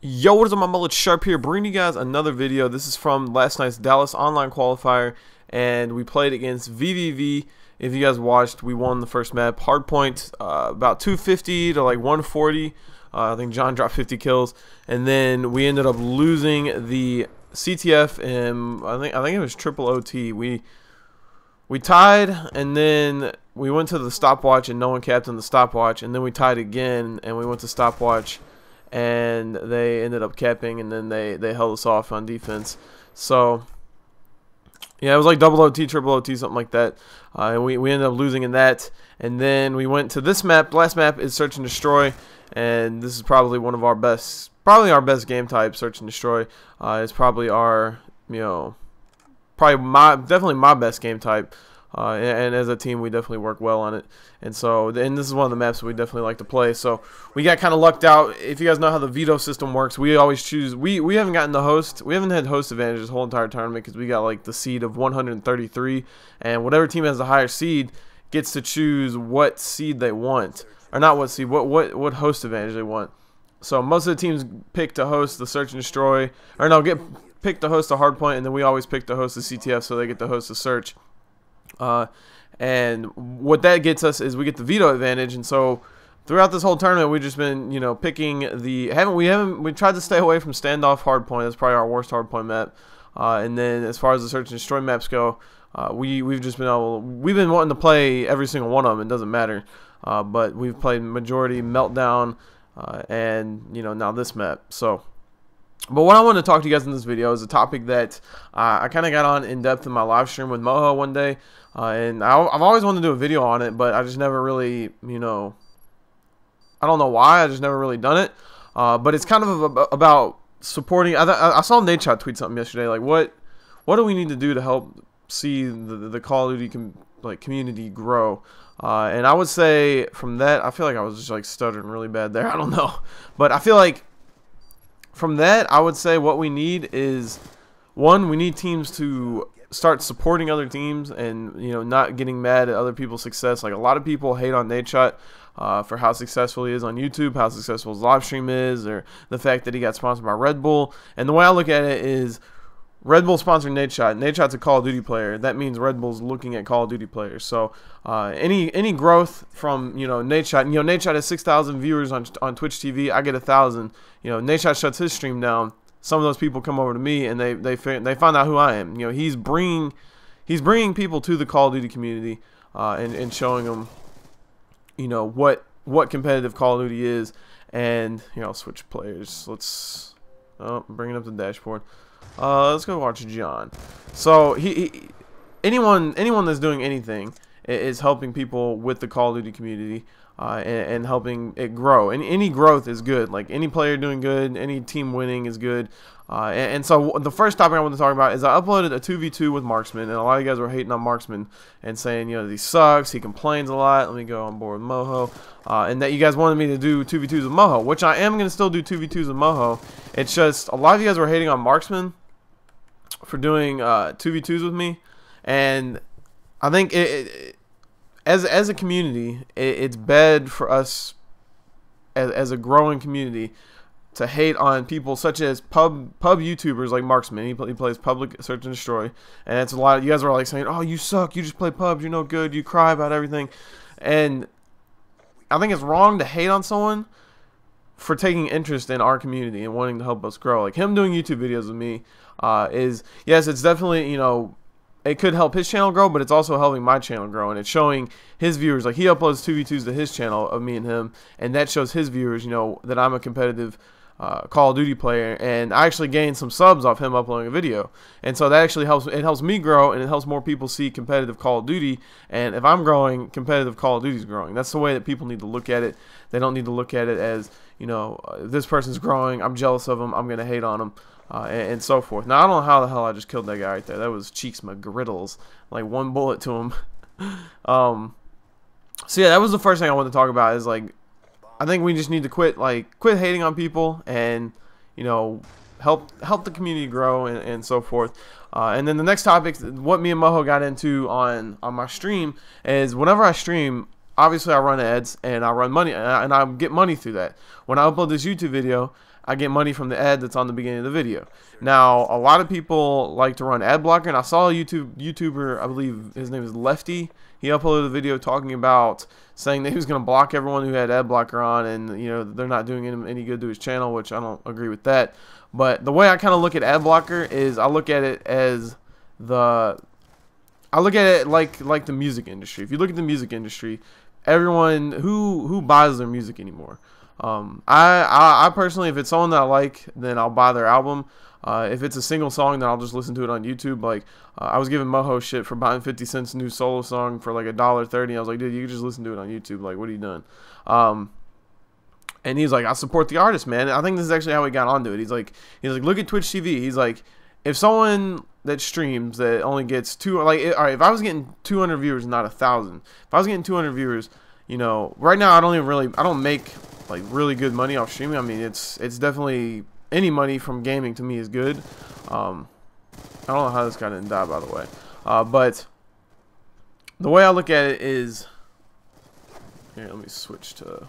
Yo, what is up, my mullet Sharp here, bringing you guys another video. This is from last night's Dallas online qualifier, and we played against VVV. If you guys watched, we won the first map, hardpoint, about 250 to like 140. I think John dropped 50 kills, and then we ended up losing the CTF, and I think it was triple OT. We tied, and then we went to the stopwatch, and no one captained the stopwatch, and then we tied again, and we went to stopwatch, and they ended up capping, and then they held us off on defense. So yeah, it was like double OT, triple OT, something like that. And we ended up losing in that. And then we went to this map. Last map is Search and Destroy, and this is probably one of our best, our best game type. Search and Destroy is probably our, definitely my best game type. And as a team, we definitely work well on it. And so, and this is one of the maps that we definitely like to play. So we got kind of lucked out. If you guys know how the veto system works, we always choose. We haven't gotten the host. We haven't had host advantage this whole entire tournament because we got like the seed of 133, and whatever team has the higher seed gets to choose what seed they want, or not what seed, what host advantage they want. So most of the teams pick to host the Search and Destroy, or no, pick to host the hardpoint, and then we always pick to host the CTF, so they get to host the Search. And what that gets us is we get the veto advantage. And so throughout this whole tournament, we've just been, picking the we tried to stay away from standoff hardpoint. That's probably our worst hardpoint map. And then as far as the Search and Destroy maps go, we've just been we've been wanting to play every single one of them. It doesn't matter. But we've played majority Meltdown, and now this map. So, but what I want to talk to you guys in this video is a topic that I kind of got on in depth in my live stream with Moho one day, and I've always wanted to do a video on it, but I just never really, I don't know why, I just never really done it. But it's kind of about supporting. I saw Nadeshot tweet something yesterday, like what do we need to do to help see the Call of Duty community grow? And I would say from that, I feel like I was just like stuttering really bad there. I don't know, but I feel like from that, I would say what we need is, one, we need teams to start supporting other teams and, not getting mad at other people's success. Like, a lot of people hate on Nadeshot for how successful he is on YouTube, how successful his live stream is, or the fact that he got sponsored by Red Bull. And the way I look at it is, Red Bull sponsored Nadeshot. Nadeshot's a Call of Duty player. That means Red Bull's looking at Call of Duty players. So any growth from Nadeshot, Nadeshot has 6,000 viewers on Twitch TV. I get 1,000. Nadeshot shuts his stream down. Some of those people come over to me and they find out who I am. He's bringing people to the Call of Duty community and showing them what competitive Call of Duty is. And I'll switch players. Let's bring it up the dashboard. Let's go watch John. So anyone that's doing anything is helping people with the Call of Duty community and helping it grow. And any growth is good. Like, any player doing good, any team winning is good. And so the first topic I want to talk about is I uploaded a 2v2 with Marksman, and a lot of you guys were hating on Marksman and saying, he sucks, he complains a lot. Let me go on board with Moho. And that you guys wanted me to do 2v2s with Moho, which I am going to still do 2v2s with Moho. It's just a lot of you guys were hating on Marksman for doing 2v2s with me, and I think as a community, it's bad for us as a growing community to hate on people such as pub YouTubers like Marksman. He plays public Search and Destroy, and it's a lot of you guys are like saying, "Oh, you suck! You just play pubs. You're no good. You cry about everything," and I think it's wrong to hate on someone for taking interest in our community and wanting to help us grow. Like, him doing YouTube videos with me is, yes, it's definitely, it could help his channel grow, but it's also helping my channel grow, and it's showing his viewers, like, he uploads 2v2s to his channel of me and him, and that shows his viewers, that I'm a competitive Call of Duty player, and I actually gained some subs off him uploading a video, and so that actually helps. It helps me grow, and it helps more people see competitive Call of Duty. And if I'm growing, competitive Call of Duty is growing. That's the way that people need to look at it. They don't need to look at it as, this person's growing, I'm jealous of him, I'm gonna hate on him, and so forth. Now, I don't know how the hell I just killed that guy right there. That was Cheeks McGriddles, like one bullet to him. So yeah, that was the first thing I wanted to talk about. Is like, I think we just need to quit hating on people and, help the community grow and so forth. And then the next topic, what me and Moho got into on my stream, is whenever I stream, obviously I run ads and I run money and I get money through that. When I upload this YouTube video, I get money from the ad that's on the beginning of the video. Now, a lot of people like to run ad blocker, and I saw a YouTuber, I believe his name is Lefty. He uploaded a video talking about saying that he was going to block everyone who had ad blocker on, and you know they're not doing him any good to his channel, which I don't agree with that. But the way I kind of look at ad blocker is I look at it as like the music industry. If you look at the music industry, everyone who buys their music anymore. I personally, if it's someone that I like, then I'll buy their album. If it's a single song, then I'll just listen to it on YouTube. Like, I was giving Moho shit for buying 50 Cent's new solo song for like $1.30. I was like, dude, you can just listen to it on YouTube. Like, what are you doing? And he's like, I support the artist, man. I think this is actually how he got onto it. He's like, look at Twitch TV. He's like, if someone that streams that only gets all right, if I was getting 200 viewers, not 1,000. If I was getting 200 viewers, you know, right now I don't make like really good money off streaming. I mean, it's definitely, any money from gaming to me is good. I don't know how this guy didn't die, by the way. But the way I look at it is, here, let me switch to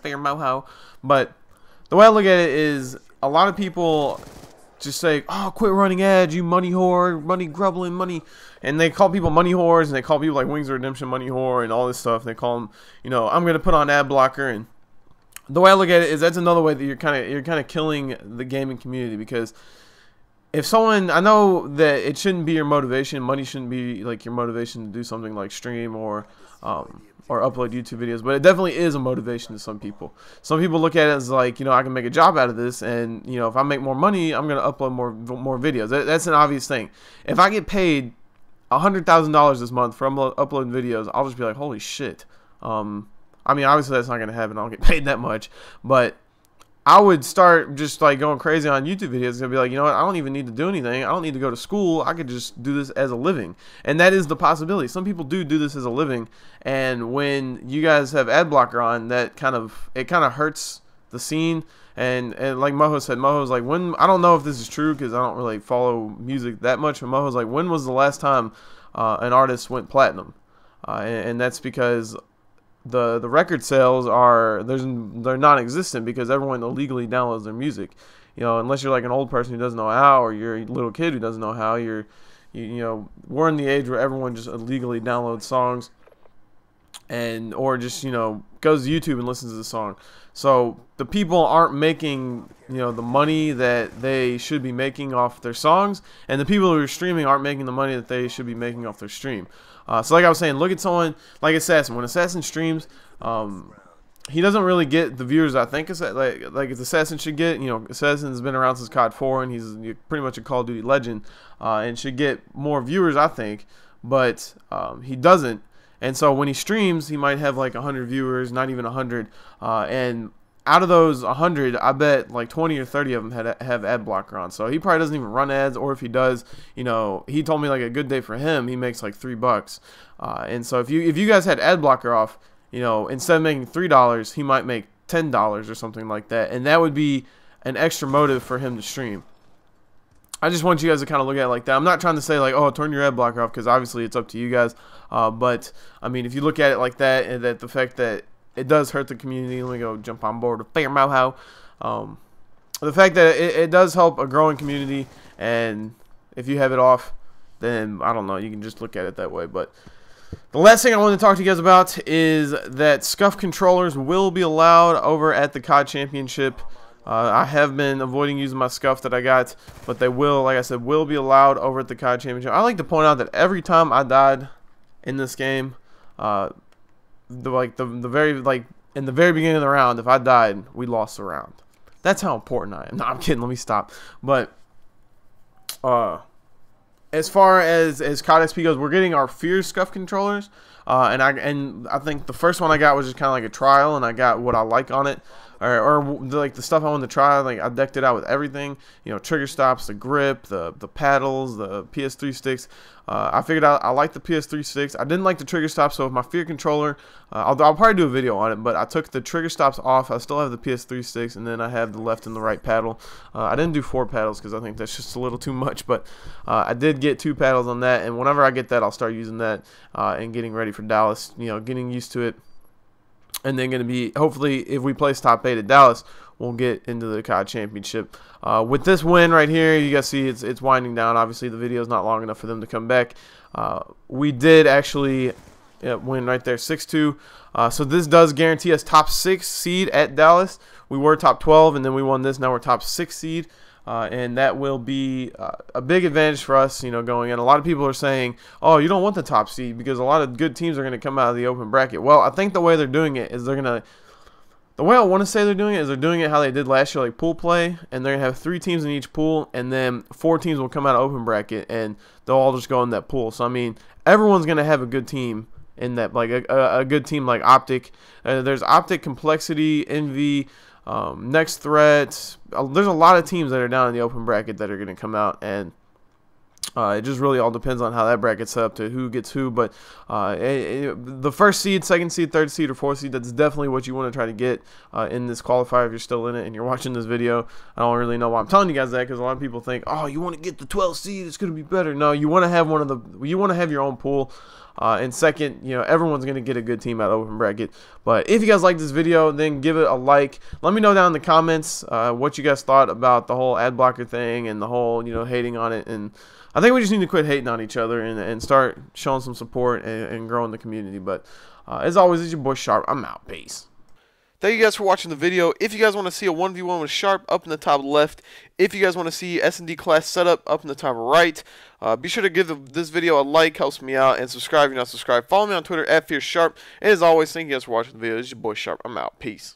Fair Moho. But the way I look at it is, a lot of people just say, oh, quit running ads, you money whore, money grubbling, money. And they call people money whores, and they call people like Wings of Redemption money whore and all this stuff. They call them, you know, I'm going to put on ad blocker. And the way I look at it is, that's another way that you're kind of killing the gaming community, because if someone, I know that it shouldn't be your motivation, money shouldn't be like your motivation to do something like stream or upload YouTube videos, but it definitely is a motivation to some people. Some people look at it as like, you know, I can make a job out of this, and you know, if I make more money, I'm gonna upload more videos. That's an obvious thing. If I get paid $100,000 this month for uploading videos, I'll just be like, holy shit. I mean, obviously that's not gonna happen. I don't get paid that much, but I would start just like going crazy on YouTube videos and be like, you know what, I don't even need to do anything. I don't need to go to school. I could just do this as a living. And that is the possibility. Some people do this as a living, and when you guys have ad blocker on, that kind of hurts the scene. And like Moho said, Moho's like, when, I don't know if this is true because I don't really follow music that much, but Moho's like, when was the last time an artist went platinum? And that's because the record sales they're non-existent, because everyone illegally downloads their music. You know, unless you're like an old person who doesn't know how, or you're a little kid who doesn't know how. You know, we're in the age where everyone just illegally downloads songs, or just, you know, goes to YouTube and listens to the song. So the people aren't making, you know, the money that they should be making off their songs, and the people who are streaming aren't making the money that they should be making off their stream. So like I was saying, look at someone like Assassin. When Assassin streams, he doesn't really get the viewers I think like Assassin should get. You know, Assassin's been around since CoD 4, and he's pretty much a Call of Duty legend, and should get more viewers, I think. But he doesn't. And so when he streams, he might have like 100 viewers, not even 100. And out of those 100, I bet like 20 or 30 of them have ad blocker on. So he probably doesn't even run ads, or if he does, you know, he told me like a good day for him, he makes like $3. And so if you guys had ad blocker off, you know, instead of making $3, he might make $10 or something like that. And that would be an extra motive for him to stream. I just want you guys to kind of look at it like that. I'm not trying to say like, oh, turn your ad blocker off, because obviously it's up to you guys. But I mean, if you look at it like that, and that the fact that it does hurt the community, let me go jump on board with Fair Moho. The fact that it does help a growing community, and if you have it off, then I don't know, you can just look at it that way. But the last thing I want to talk to you guys about is that scuff controllers will be allowed over at the CoD Championship. I have been avoiding using my scuff that I got, but they will, like I said, will be allowed over at the CoD Championship. I like to point out that every time I died in this game, in the very beginning of the round, if I died, we lost the round. That's how important I am. No, I'm kidding. Let me stop. But as far as CoD XP goes, we're getting our Fear scuff controllers, and I think the first one I got was just kind of like a trial, and I got what I like on it. Or like the stuff I wanted to try, like I decked it out with everything, you know, trigger stops, the grip, the paddles, the PS3 sticks. I figured out I like the PS3 sticks. I didn't like the trigger stops, so with my Fear controller, I'll probably do a video on it, but I took the trigger stops off. I still have the PS3 sticks, and then I have the left and the right paddle. I didn't do 4 paddles because I think that's just a little too much, but I did get 2 paddles on that, and whenever I get that, I'll start using that and getting ready for Dallas, you know, getting used to it. And then going to be, hopefully, if we place top 8 at Dallas, will get into the CoD Championship. With this win right here, you guys see it's winding down. Obviously, the video is not long enough for them to come back. We did actually win right there, 6-2. So this does guarantee us top 6 seed at Dallas. We were top 12, and then we won this. Now we're top 6 seed. And that will be a big advantage for us, going in. A lot of people are saying, oh, you don't want the top seed because a lot of good teams are going to come out of the open bracket. Well, I think the way they're doing it is the way I want to say they're doing it is they're doing it how they did last year, like pool play, and they're going to have 3 teams in each pool, and then 4 teams will come out of open bracket, and they'll all just go in that pool. So, I mean, everyone's going to have a good team in that, like a good team like Optic. There's Optic, Complexity, Envy, Next Threat. There's a lot of teams that are down in the open bracket that are going to come out, and it just really all depends on how that bracket's set up to who gets who. But the first seed, second seed, third seed, or fourth seed, that's definitely what you want to try to get in this qualifier if you're still in it and you're watching this video. I don't really know why I'm telling you guys that, because a lot of people think, oh, you want to get the 12th seed, it's going to be better. No, you want to have you want to have your own pool. And second, everyone's going to get a good team out of open bracket. But if you guys like this video, then give it a like. Let me know down in the comments what you guys thought about the whole Adblocker thing and the whole, hating on it. And I think we just need to quit hating on each other and start showing some support and growing the community. But as always, it's your boy Sharp. I'm out. Peace. Thank you guys for watching the video. If you guys want to see a 1v1 with Sharp, up in the top left. If you guys want to see S&D class setup, up in the top right. Be sure to give this video a like, helps me out, and subscribe if you're not subscribed. Follow me on Twitter @FierceSharp. And as always, thank you guys for watching the video. This is your boy Sharp. I'm out. Peace.